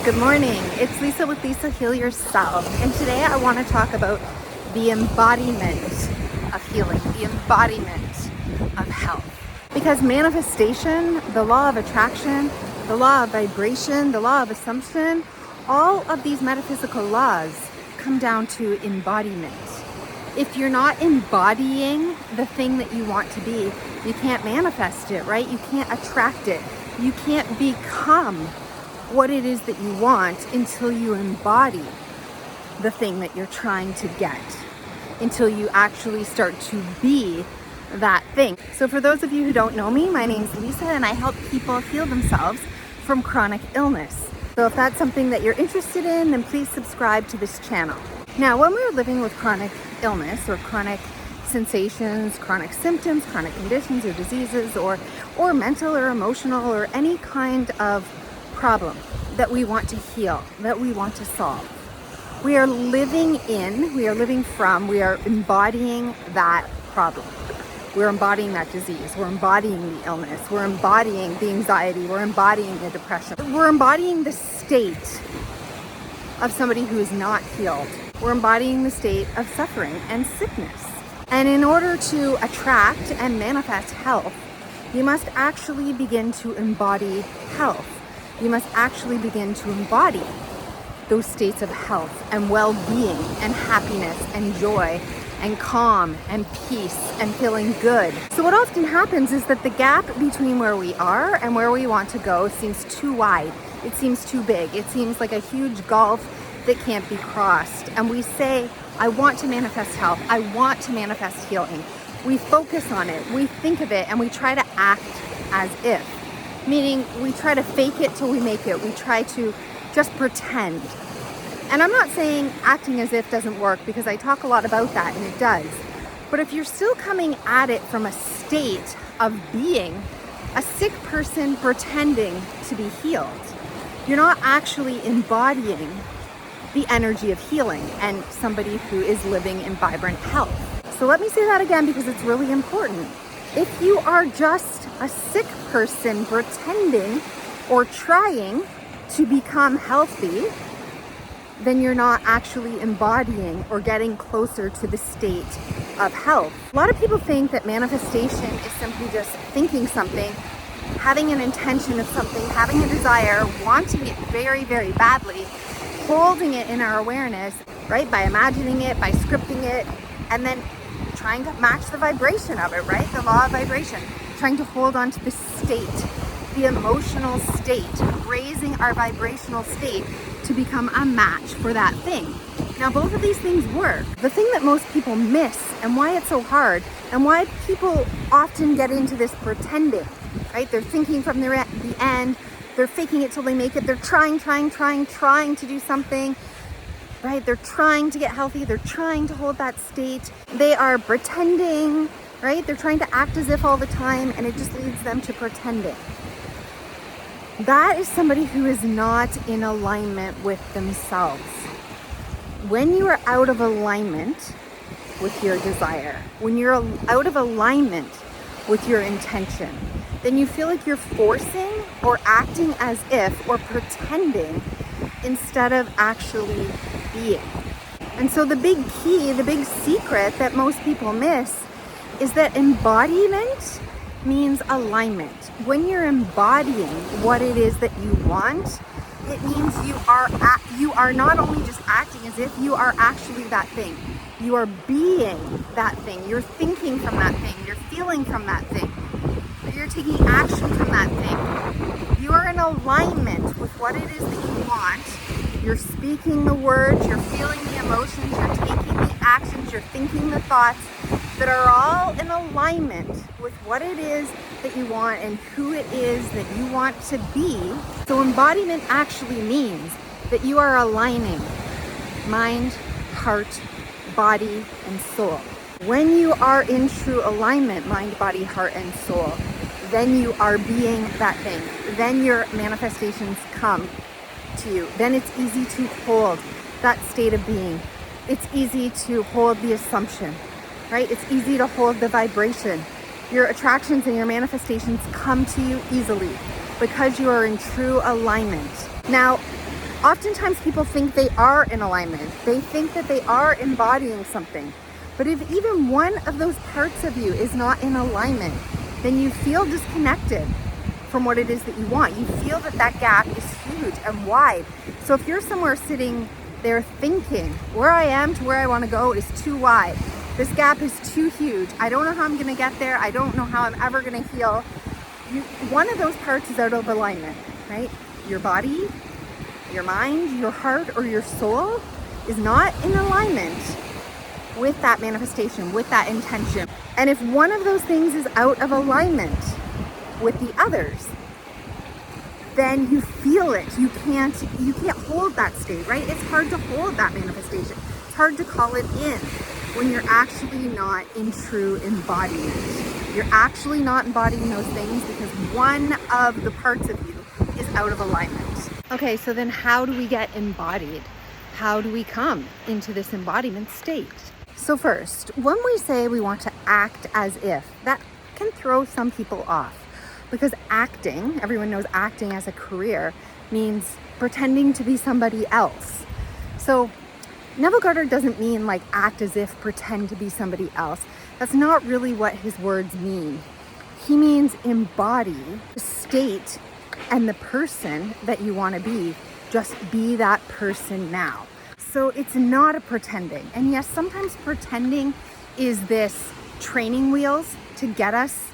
Good morning. It's Lisa with Lisa Heal Yourself. And today I want to talk about the embodiment of healing, the embodiment of health. Because manifestation, the law of attraction, the law of vibration, the law of assumption, all of these metaphysical laws come down to embodiment. If you're not embodying the thing that you want to be, you can't manifest it, right? You can't attract it. You can't become what it is that you want until you embody the thing that you're trying to get, until you actually start to be that thing. So for those of you who don't know me, my name's Lisa and I help people heal themselves from chronic illness. So if that's something that you're interested in, then please subscribe to this channel. Now, when we're living with chronic illness or chronic sensations, chronic symptoms, chronic conditions or diseases, or mental or emotional or any kind of problem that we want to heal, that we want to solve, we are living from, we are embodying that problem. We're embodying that disease. We're embodying the illness. We're embodying the anxiety. We're embodying the depression. We're embodying the state of somebody who is not healed. We're embodying the state of suffering and sickness. And in order to attract and manifest health, you must actually begin to embody health. You must actually begin to embody those states of health and well-being and happiness and joy and calm and peace and feeling good. So what often happens is that the gap between where we are and where we want to go seems too wide. It seems too big. It seems like a huge gulf that can't be crossed. And we say, I want to manifest health. I want to manifest healing. We focus on it. We think of it and we try to act as if. Meaning we try to fake it till we make it. We try to just pretend. And I'm not saying acting as if doesn't work, because I talk a lot about that and it does. But if you're still coming at it from a state of being a sick person pretending to be healed, you're not actually embodying the energy of healing and somebody who is living in vibrant health. So let me say that again because it's really important. If you are just a sick person pretending or trying to become healthy, then you're not actually embodying or getting closer to the state of health. A lot of people think that manifestation is simply just thinking something, having an intention of something, having a desire, wanting it very, very badly, holding it in our awareness, right? By imagining it, by scripting it, and then trying to match the vibration of it, right? The law of vibration, trying to hold on to the state, the emotional state, raising our vibrational state to become a match for that thing. Now, both of these things work. The thing that most people miss and why it's so hard and why people often get into this pretending, right? They're thinking from the end, they're faking it till they make it. They're trying to do something, right? They're trying to get healthy. They're trying to hold that state. They are pretending, right? They're trying to act as if all the time, and it just leads them to pretending. That is somebody who is not in alignment with themselves. When you are out of alignment with your desire, when you're out of alignment with your intention, then you feel like you're forcing or acting as if or pretending instead of actually being. And so the big key, the big secret that most people miss is that embodiment means alignment. When you're embodying what it is that you want, it means you are not only just acting as if, you are actually that thing. You are being that thing. You're thinking from that thing. You're feeling from that thing. You're taking action from that thing. You are in alignment with what it is that you want. You're speaking the words, you're feeling the emotions, you're taking the actions, you're thinking the thoughts that are all in alignment with what it is that you want and who it is that you want to be. So embodiment actually means that you are aligning mind, heart, body, and soul. When you are in true alignment, mind, body, heart, and soul, then you are being that thing. Then your manifestations come to you. Then it's easy to hold that state of being. It's easy to hold the assumption, right? It's easy to hold the vibration. Your attractions and your manifestations come to you easily because you are in true alignment. Now, Oftentimes people think they are in alignment. They think that they are embodying something. But if even one of those parts of you is not in alignment, then you feel disconnected from what it is that you want. You feel that that gap is huge and wide. So if you're somewhere sitting there thinking, where I am to where I want to go is too wide. This gap is too huge. I don't know how I'm going to get there. I don't know how I'm ever going to heal. One of those parts is out of alignment, right? Your body, your mind, your heart, or your soul is not in alignment with that manifestation, with that intention. And if one of those things is out of alignment with the others, then you feel it. You can't hold that state, right? It's hard to hold that manifestation. It's hard to call it in when you're actually not in true embodiment. You're actually not embodying those things because one of the parts of you is out of alignment. Okay, so then how do we get embodied? How do we come into this embodiment state? So first, when we say we want to act as if, that can throw some people off because acting, everyone knows acting as a career, means pretending to be somebody else. So Neville Goddard doesn't mean like act as if, pretend to be somebody else. That's not really what his words mean. He means embody the state and the person that you want to be. Just be that person now. So it's not a pretending. And yes, sometimes pretending is this training wheels to get us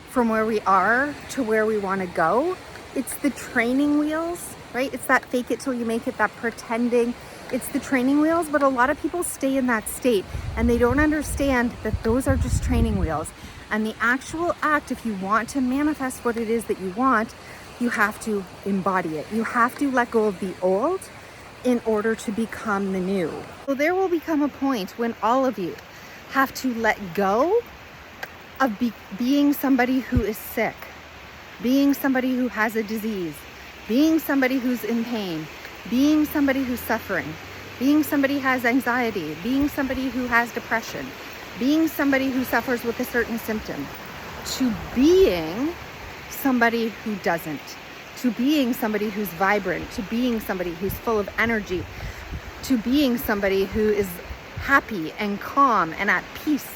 from where we are to where we want to go. It's the training wheels, right? It's that fake it till you make it, that pretending. It's the training wheels, but a lot of people stay in that state and they don't understand that those are just training wheels. And the actual act, if you want to manifest what it is that you want, you have to embody it. You have to let go of the old in order to become the new. So there will become a point when all of you have to let go of being somebody who is sick, being somebody who has a disease, being somebody who's in pain, being somebody who's suffering, being somebody who has anxiety, being somebody who has depression, being somebody who suffers with a certain symptom, to being somebody who doesn't, to being somebody who's vibrant, to being somebody who's full of energy, to being somebody who is happy and calm and at peace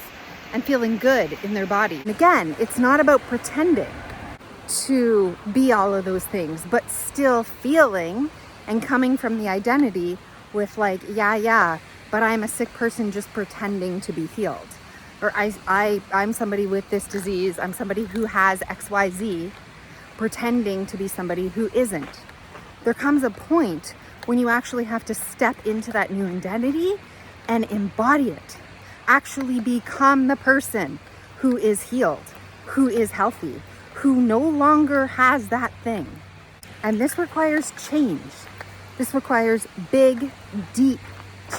and feeling good in their body. And again, it's not about pretending to be all of those things, but still feeling and coming from the identity with like, yeah, but I'm a sick person just pretending to be healed. Or I'm somebody with this disease. I'm somebody who has XYZ, pretending to be somebody who isn't. There comes a point when you actually have to step into that new identity and embody it. Actually become the person who is healed, who is healthy, who no longer has that thing. And this requires change. This requires big, deep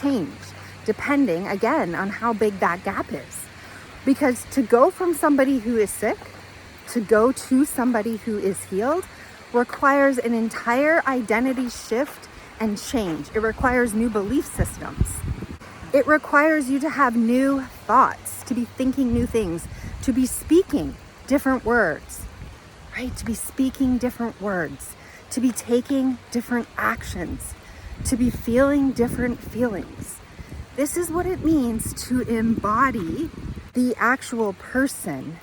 change, depending, again, on how big that gap is. Because to go from somebody who is sick to go to somebody who is healed requires an entire identity shift and change. It requires new belief systems. It requires you to have new thoughts, to be thinking new things, to be speaking different words, right? To be speaking different words, to be taking different actions, to be feeling different feelings. This is what it means to embody the actual person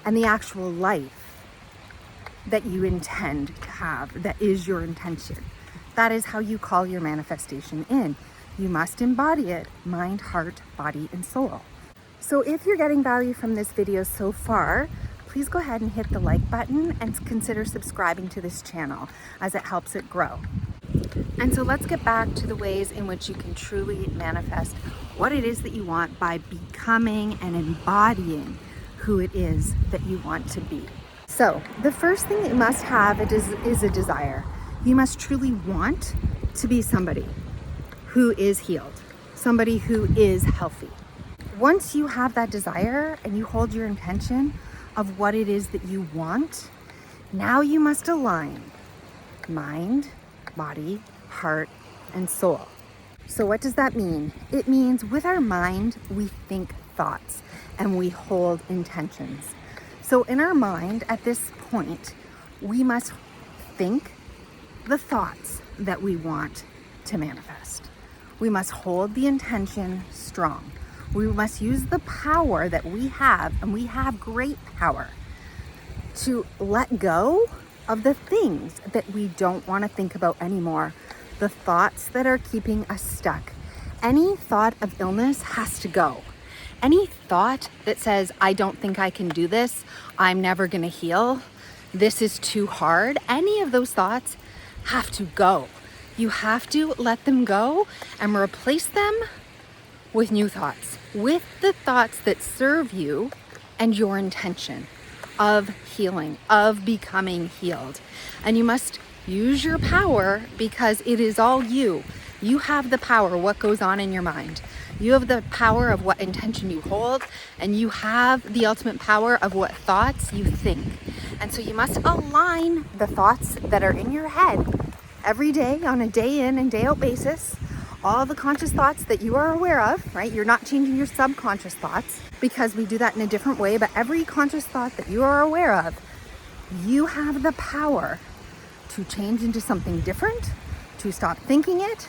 and the actual life that you intend to have, that is your intention. That is how you call your manifestation in. You must embody it, mind, heart, body, and soul. So if you're getting value from this video so far, please go ahead and hit the like button and consider subscribing to this channel as it helps it grow. And so let's get back to the ways in which you can truly manifest what it is that you want by becoming and embodying who it is that you want to be. So the first thing that you must have is a desire. You must truly want to be somebody who is healed, somebody who is healthy. Once you have that desire and you hold your intention of what it is that you want, now you must align mind, body, heart, and soul. So what does that mean? It means with our mind, we think thoughts and we hold intentions. So in our mind at this point, we must think the thoughts that we want to manifest. We must hold the intention strong. We must use the power that we have, and we have great power, to let go of the things that we don't want to think about anymore, the thoughts that are keeping us stuck. Any thought of illness has to go. Any thought that says, I don't think I can do this, I'm never going to heal, this is too hard, any of those thoughts have to go. You have to let them go and replace them with new thoughts, with the thoughts that serve you and your intention of healing, of becoming healed. And you must use your power, because it is all you. You have the power, what goes on in your mind. You have the power of what intention you hold, and you have the ultimate power of what thoughts you think. And so you must align the thoughts that are in your head every day on a day in and day out basis. All the conscious thoughts that you are aware of, right? You're not changing your subconscious thoughts, because we do that in a different way. But every conscious thought that you are aware of, you have the power to change into something different, to stop thinking it,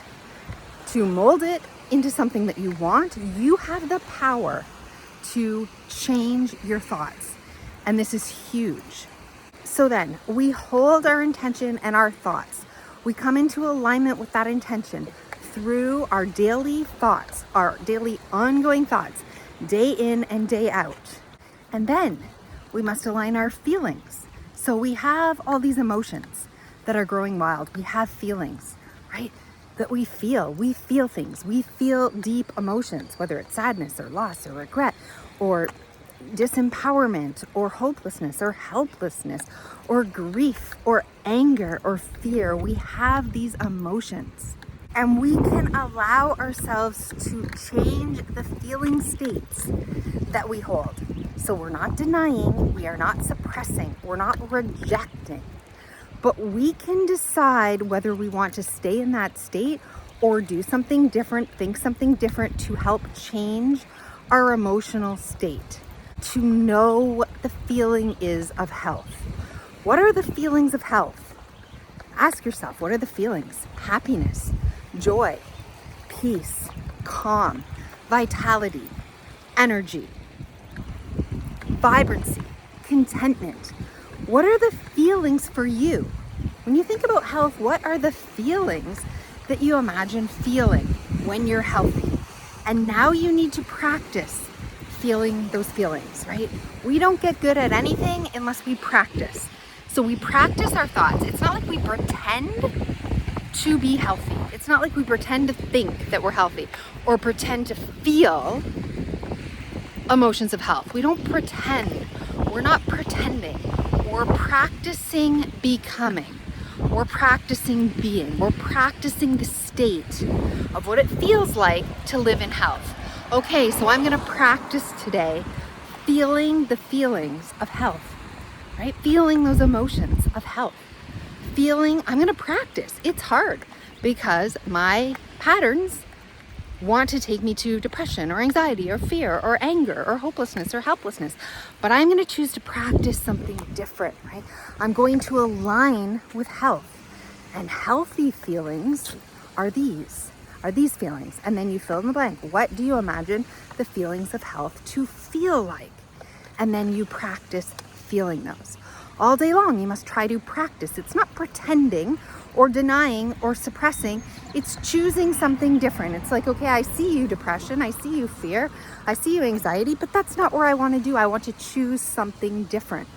to mold it into something that you want. You have the power to change your thoughts. And this is huge. So then we hold our intention and our thoughts. We come into alignment with that intention through our daily thoughts, our daily ongoing thoughts, day in and day out. And then we must align our feelings. So we have all these emotions that are growing wild. We have feelings, right? That we feel things. We feel deep emotions, whether it's sadness or loss or regret or disempowerment or hopelessness or helplessness or grief or anger or fear. We have these emotions, and we can allow ourselves to change the feeling states that we hold. So we're not denying, we are not suppressing, we're not rejecting, but we can decide whether we want to stay in that state or do something different, think something different to help change our emotional state, to know what the feeling is of health. What are the feelings of health? Ask yourself, what are the feelings? Happiness, joy, peace, calm, vitality, energy, vibrancy, contentment. What are the feelings for you? When you think about health, what are the feelings that you imagine feeling when you're healthy? And now you need to practice feeling those feelings, right? We don't get good at anything unless we practice. So we practice our thoughts. It's not like we pretend to be healthy. It's not like we pretend to think that we're healthy or pretend to feel emotions of health. We don't pretend. We're not pretending. We're practicing becoming. We're practicing being. We're practicing the state of what it feels like to live in health. Okay, so I'm going to practice today feeling the feelings of health, right? Feeling those emotions of health. I'm going to practice. It's hard because my patterns want to take me to depression or anxiety or fear or anger or hopelessness or helplessness. But I'm going to choose to practice something different, right? I'm going to align with health. And healthy feelings are these feelings. And then you fill in the blank. What do you imagine the feelings of health to feel like? And then you practice feeling those. All day long, you must try to practice. It's not pretending or denying or suppressing. It's choosing something different. It's like, okay, I see you depression, I see you fear, I see you anxiety, but that's not what I want to do. I want to choose something different.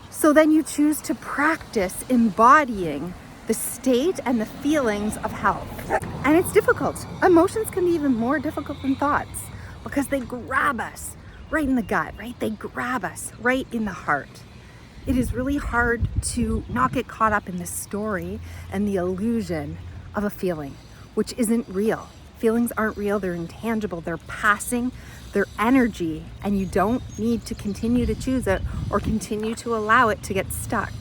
So then you choose to practice embodying the state and the feelings of health. And it's difficult. Emotions can be even more difficult than thoughts because they grab us right in the gut, right? They grab us right in the heart. It is really hard to not get caught up in the story and the illusion of a feeling, which isn't real. Feelings aren't real, they're intangible, they're passing, they're energy, and you don't need to continue to choose it or continue to allow it to get stuck.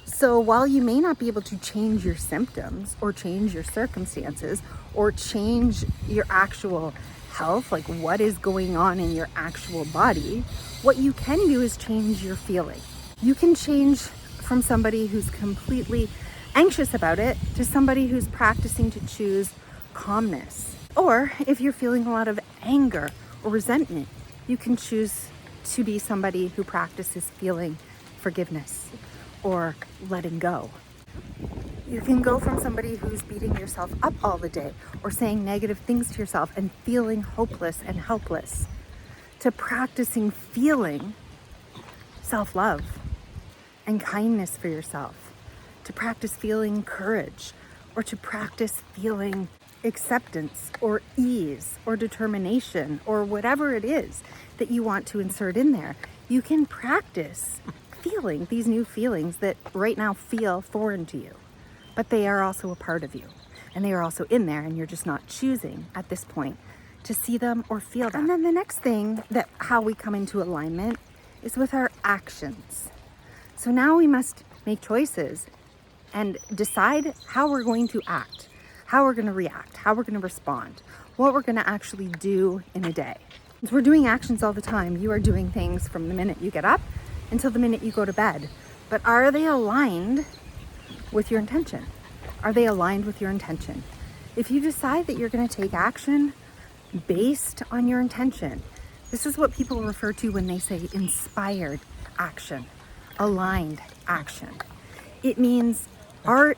So while you may not be able to change your symptoms or change your circumstances or change your actual health, like what is going on in your actual body, what you can do is change your feeling. You can change from somebody who's completely anxious about it to somebody who's practicing to choose calmness. Or if you're feeling a lot of anger or resentment, you can choose to be somebody who practices feeling forgiveness or letting go. You can go from somebody who's beating yourself up all the day or saying negative things to yourself and feeling hopeless and helpless to practicing feeling self-love and kindness for yourself, to practice feeling courage, or to practice feeling acceptance or ease or determination or whatever it is that you want to insert in there. You can practice feeling these new feelings that right now feel foreign to you, but they are also a part of you and they are also in there, and you're just not choosing at this point to see them or feel them. And then the next thing, that how we come into alignment, is with our actions. So now we must make choices and decide how we're going to act, how we're going to react, how we're going to respond, what we're going to actually do in a day. Because we're doing actions all the time. You are doing things from the minute you get up until the minute you go to bed. But are they aligned with your intention? Are they aligned with your intention? If you decide that you're going to take action based on your intention, this is what people refer to when they say inspired action, aligned action. It means,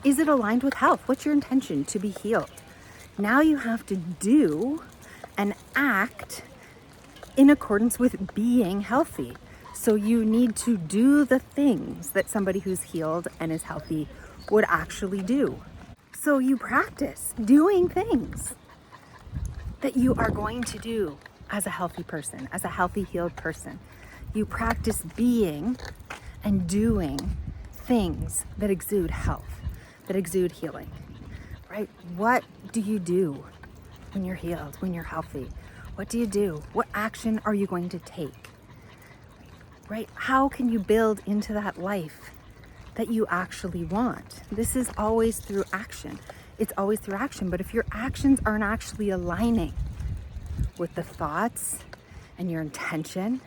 is it aligned with health? What's your intention? To be healed. Now you have to do and act in accordance with being healthy. So you need to do the things that somebody who's healed and is healthy would actually do. So you practice doing things that you are going to do as a healthy person, as a healthy, healed person. You practice being and doing things that exude health, that exude healing, right? What do you do when you're healed, when you're healthy? What do you do? What action are you going to take, right? How can you build into that life that you actually want? This is always through action. It's always through action. But if your actions aren't actually aligning with the thoughts and your intention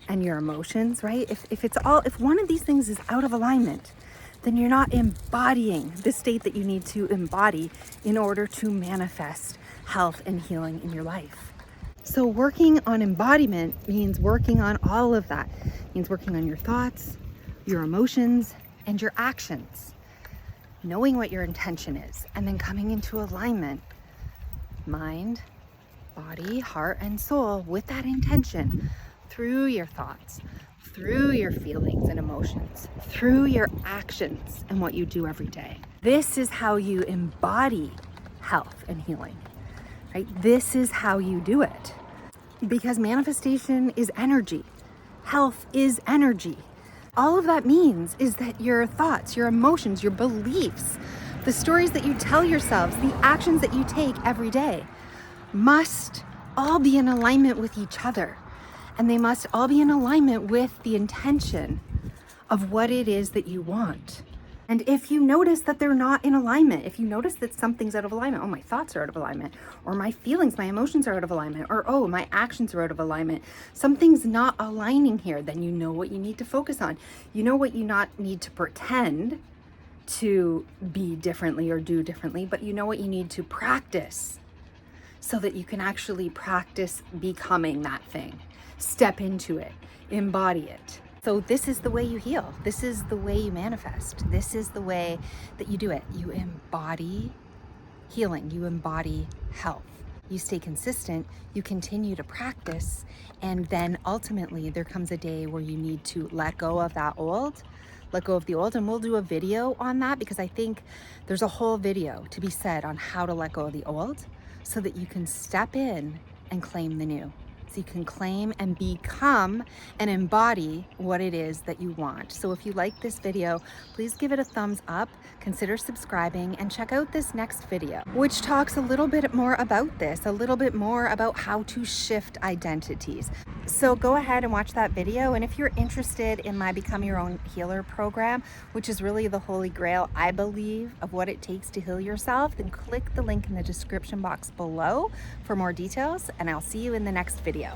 and your emotions, right? If one of these things is out of alignment, then you're not embodying the state that you need to embody in order to manifest health and healing in your life. So working on embodiment means working on all of that. It means working on your thoughts, your emotions, and your actions. Knowing what your intention is, and then coming into alignment, mind, body, heart, and soul with that intention through your thoughts, through your feelings and emotions, through your actions and what you do every day. This is how you embody health and healing, right? This is how you do it. Because manifestation is energy. Health is energy. All of that means is that your thoughts, your emotions, your beliefs, the stories that you tell yourselves, the actions that you take every day must all be in alignment with each other. And they must all be in alignment with the intention of what it is that you want. And if you notice that they're not in alignment, if you notice that something's out of alignment, oh, my thoughts are out of alignment, or my feelings, my emotions are out of alignment, or oh, my actions are out of alignment, something's not aligning here, then you know what you need to focus on. You know what you not need to pretend to be differently or do differently, but you know what you need to practice so that you can actually practice becoming that thing. Step into it, embody it. So this is the way you heal. This is the way you manifest. This is the way that you do it. You embody healing. You embody health. You stay consistent. You continue to practice. And then ultimately there comes a day where you need to let go of that old, let go of the old. And we'll do a video on that because I think there's a whole video to be said on how to let go of the old so that you can step in and claim the new. So you can claim and become and embody what it is that you want. So if you like this video, please give it a thumbs up, consider subscribing, and check out this next video, which talks a little bit more about this, a little bit more about how to shift identities. So go ahead and watch that video. And if you're interested in my Become Your Own Healer program, which is really the holy grail, I believe, of what it takes to heal yourself, then click the link in the description box below for more details, and I'll see you in the next video.